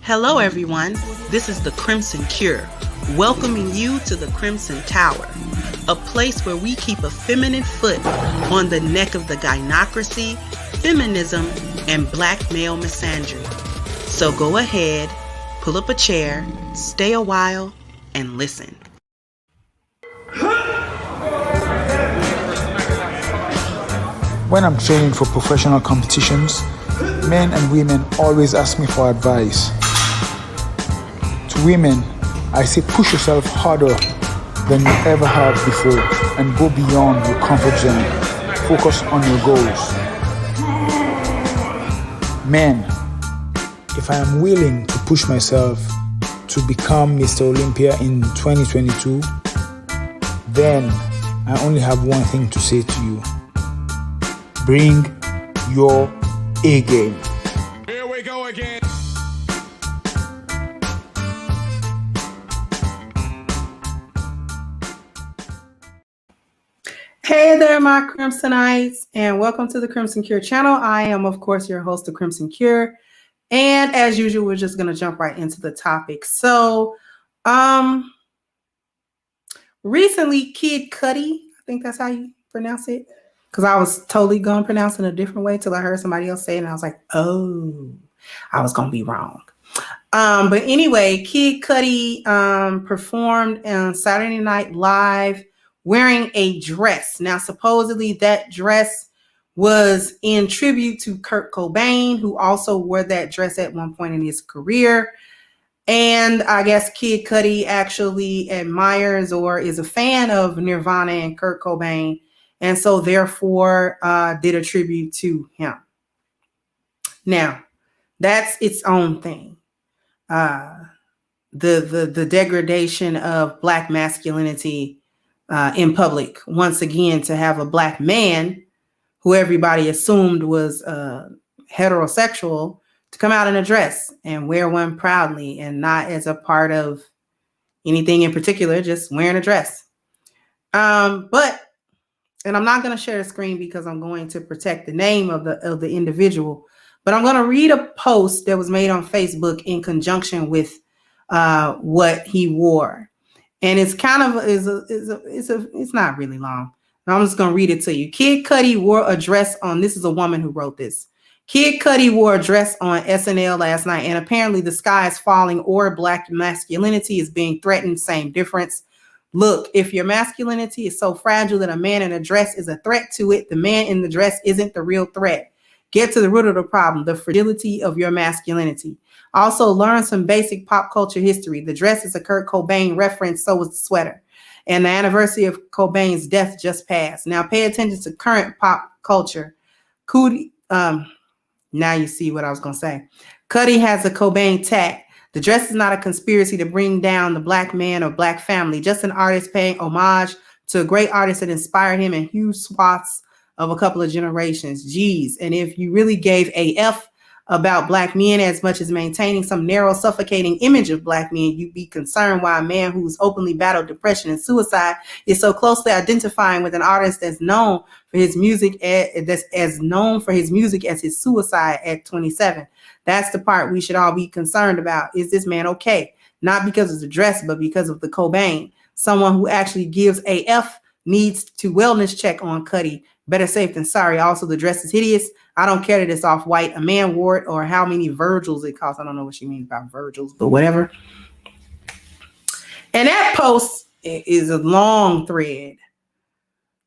Hello, everyone. This is the Crimson Cure, welcoming you to the Crimson Tower, a place where we keep a feminine foot on the neck of the gynocracy, feminism, and black male misandry. So go ahead, pull up a chair, stay a while, and listen. When I'm training for professional competitions, men and women always ask me for advice. To women, I say push yourself harder than you ever have before and go beyond your comfort zone. Focus on your goals. Men, if I am willing to push myself to become Mr. Olympia in 2022, then I only have one thing to say to you. Bring your A game. Here we go again. Hey there, my Crimsonites, and welcome to the Crimson Cure channel. I am, of course, your host, the Crimson Cure. And as usual, we're just going to jump right into the topic. So, recently, Kid Cudi, I think that's how you pronounce it, because I was totally going to pronounce it a different way till I heard somebody else say it, and I was like, oh, I was going to be wrong. But anyway, Kid Cudi performed on Saturday Night Live wearing a dress. Now, supposedly that dress was in tribute to Kurt Cobain, who also wore that dress at one point in his career. And I guess Kid Cudi actually admires or is a fan of Nirvana and Kurt Cobain, and so therefore did a tribute to him. Now, that's its own thing. The degradation of Black masculinity in public. Once again, to have a Black man who everybody assumed was heterosexual to come out in a dress and wear one proudly and not as a part of anything in particular, just wearing a dress. And I'm not going to share the screen because I'm going to protect the name of the individual, but I'm going to read a post that was made on Facebook in conjunction with what he wore. And it's kind of it's not really long. I'm just gonna read it to you. Kid Cudi wore a dress on. This is a woman who wrote this. Kid Cudi wore a dress on SNL last night, and apparently the sky is falling or Black masculinity is being threatened. Same difference. Look, if your masculinity is so fragile that a man in a dress is a threat to it, the man in the dress isn't the real threat. Get to the root of the problem, the fragility of your masculinity. Also, learn some basic pop culture history. The dress is a Kurt Cobain reference, so is the sweater. And the anniversary of Cobain's death just passed. Now, pay attention to current pop culture. Cudi, now you see what I was going to say. Cudi has a Cobain tag. The dress is not a conspiracy to bring down the Black man or Black family, just an artist paying homage to a great artist that inspired him in huge swaths of a couple of generations. Geez, and if you really gave a F about Black men as much as maintaining some narrow, suffocating image of Black men, you'd be concerned why a man who's openly battled depression and suicide is so closely identifying with an artist that's known for his music as his suicide at 27. That's the part we should all be concerned about. Is this man okay? Not because of the dress, but because of the Cobain. Someone who actually gives a F needs to wellness check on Cudi. Better safe than sorry. Also, the dress is hideous. I don't care that it's off white. A man wore it or how many Virgils it costs. I don't know what she means about Virgils, but whatever. And that post is a long thread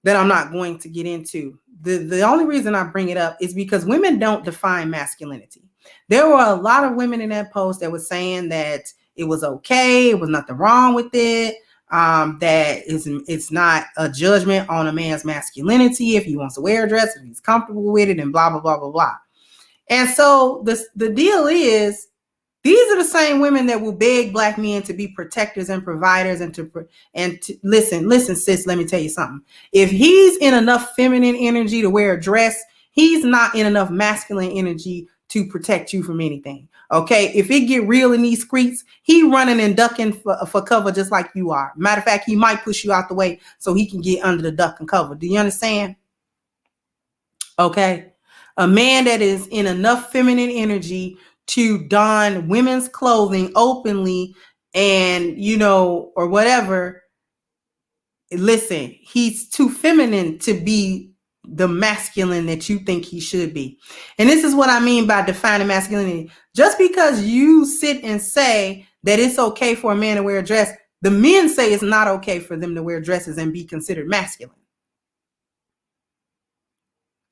that I'm not going to get into. The only reason I bring it up is because women don't define masculinity. There were a lot of women in that post that was saying that it was okay. It was nothing wrong with it. That it's not a judgment on a man's masculinity if he wants to wear a dress, if he's comfortable with it, and blah, blah, blah, blah, blah. And so the deal is, these are the same women that will beg Black men to be protectors and providers and to listen, sis, let me tell you something. If he's in enough feminine energy to wear a dress, he's not in enough masculine energy to protect you from anything. Okay, if it get real in these streets, he running and ducking for cover just like you are. Matter of fact, he might push you out the way so he can get under the duck and cover. Do you understand? Okay, a man that is in enough feminine energy to don women's clothing openly and, or whatever, listen, he's too feminine to be the masculine that you think he should be. And this is what I mean by defining masculinity. Just because you sit and say that it's okay for a man to wear a dress, the men say it's not okay for them to wear dresses and be considered masculine.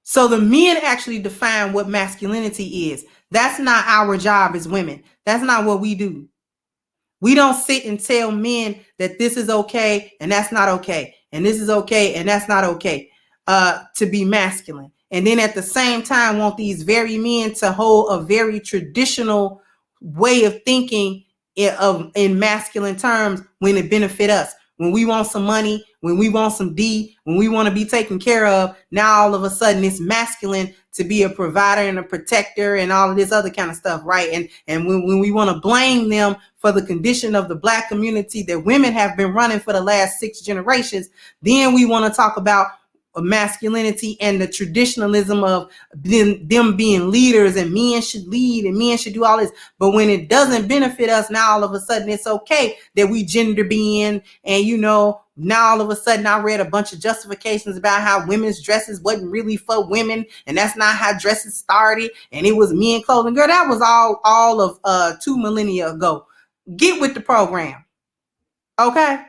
So the men actually define what masculinity is. That's not our job as women. That's not what we do. We don't sit and tell men that this is okay and that's not okay, and this is okay and that's not okay, to be masculine. And then at the same time want these very men to hold a very traditional way of thinking in masculine terms when it benefit us. When we want some money, when we want some D, when we want to be taken care of, now all of a sudden it's masculine to be a provider and a protector and all of this other kind of stuff, right? And when we want to blame them for the condition of the Black community that women have been running for the last 6 generations, then we want to talk about masculinity and the traditionalism of them being leaders and men should lead and men should do all this. But when it doesn't benefit us, now all of a sudden it's okay that we gender bend. And now all of a sudden I read a bunch of justifications about how women's dresses wasn't really for women, and that's not how dresses started, and it was men clothing. Girl, that was all of 2 millennia ago. Get with the program, okay?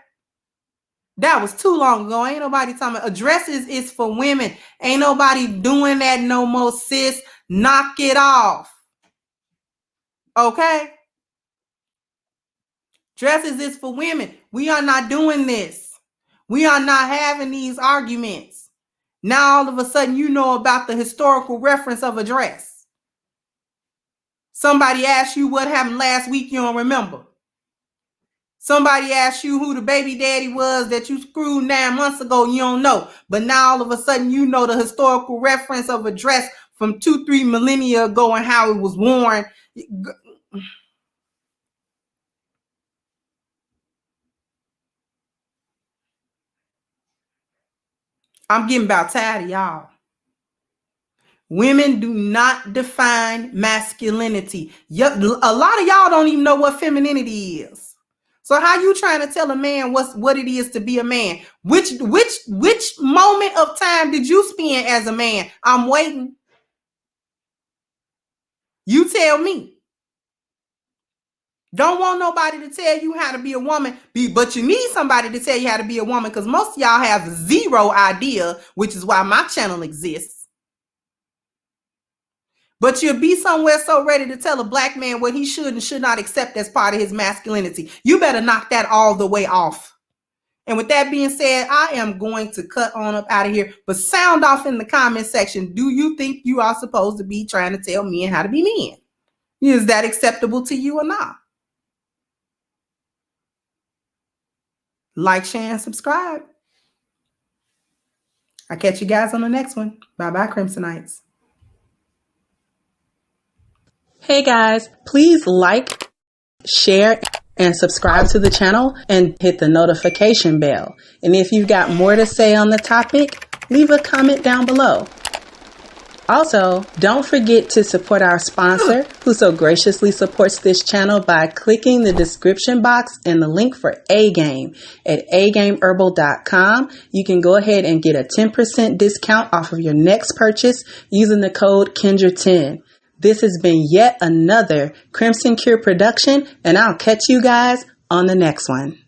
That was too long ago. Ain't nobody talking about dresses is for women. Ain't nobody doing that no more, sis. Knock it off. Okay? Dresses is for women. We are not doing this. We are not having these arguments. Now all of a sudden you know about the historical reference of a dress. Somebody asked you what happened last week, you don't remember. Somebody asked you who the baby daddy was that you screwed 9 months ago, you don't know. But now all of a sudden you know the historical reference of a dress from 2-3 millennia ago and how it was worn. I'm getting about tired of y'all. Women do not define masculinity. A lot of y'all don't even know what femininity is. So how you trying to tell a man what it is to be a man? Which moment of time did you spend as a man? I'm waiting. You tell me. Don't want nobody to tell you how to be a woman, but you need somebody to tell you how to be a woman, because most of y'all have zero idea, which is why my channel exists. But you'll be somewhere so ready to tell a Black man what he should and should not accept as part of his masculinity. You better knock that all the way off. And with that being said, I am going to cut on up out of here. But sound off in the comment section. Do you think you are supposed to be trying to tell men how to be men? Is that acceptable to you or not? Like, share, and subscribe. I'll catch you guys on the next one. Bye-bye, Crimsonites. Hey guys, please like, share, and subscribe to the channel and hit the notification bell. And if you've got more to say on the topic, leave a comment down below. Also, don't forget to support our sponsor, who so graciously supports this channel by clicking the description box and the link for A-Game at agameherbal.com. You can go ahead and get a 10% discount off of your next purchase using the code Kendra10. This has been yet another CrimsonCure production, and I'll catch you guys on the next one.